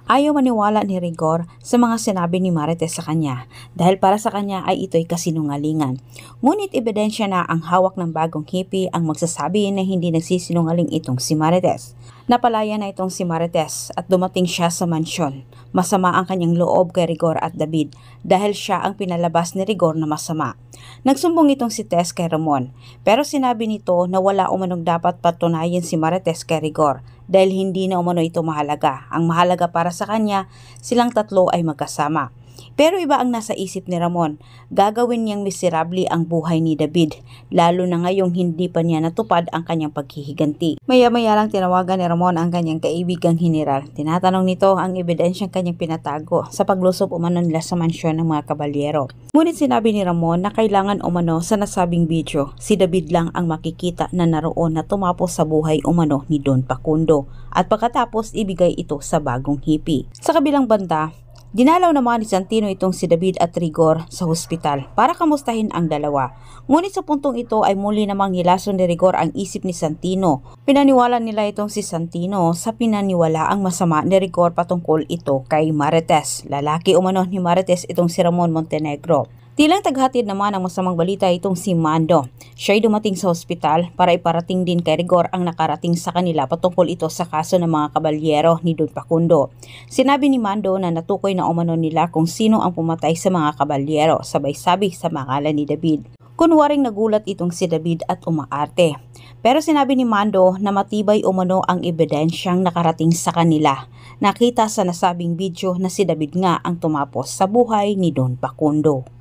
Ayaw maniwala ni Rigor sa mga sinabi ni Marites sa kanya dahil para sa kanya ay ito'y kasinungalingan. Ngunit ebidensya na ang hawak ng bagong hippie ang magsasabi na hindi nagsisinungaling itong si Marites. Napalaya na itong si Marites at dumating siya sa mansyon. Masama ang kanyang loob kay Rigor at David dahil siya ang pinalabas ni Rigor na masama. Nagsumbong itong si Tess kay Ramon pero sinabi nito na wala umanong dapat patunayan si Marites kay Rigor dahil hindi na umano ito mahalaga. Ang mahalaga para sa kanya, silang tatlo ay magkasama. Pero iba ang nasa isip ni Ramon, gagawin niyang miserable ang buhay ni David, lalo na ngayong hindi pa niya natupad ang kanyang paghihiganti. Maya-maya lang tinawagan ni Ramon ang kanyang kaibigang general. Tinatanong nito ang ebidensyang kanyang pinatago sa paglusob umano nila sa mansyon ng mga kabalyero. Ngunit sinabi ni Ramon na kailangan umano sa nasabing video, si David lang ang makikita na naroon na tumapos sa buhay umano ni Don Facundo at pagkatapos ibigay ito sa bagong hippie. Sa kabilang banda, dinalaw naman ni Santino itong si David at Rigor sa hospital para kamustahin ang dalawa. Ngunit sa puntong ito ay muli namang nilason ni Rigor ang isip ni Santino. Pinaniwala nila itong si Santino sa pinaniwalaang masama ni Rigor patungkol ito kay Marites. Lalaki umano ni Marites itong si Ramon Montenegro. Tilang taghatid naman ang masamang balita itong si Mando. Siya'y dumating sa ospital para iparating din kay Rigor ang nakarating sa kanila patungkol ito sa kaso ng mga kabalyero ni Don Facundo. Sinabi ni Mando na natukoy na umano nila kung sino ang pumatay sa mga kabalyero, sabay sabi sa pangalan ni David. Kunwaring nagulat itong si David at umaarte. Pero sinabi ni Mando na matibay umano ang ebidensyang nakarating sa kanila. Nakita sa nasabing video na si David nga ang tumapos sa buhay ni Don Facundo.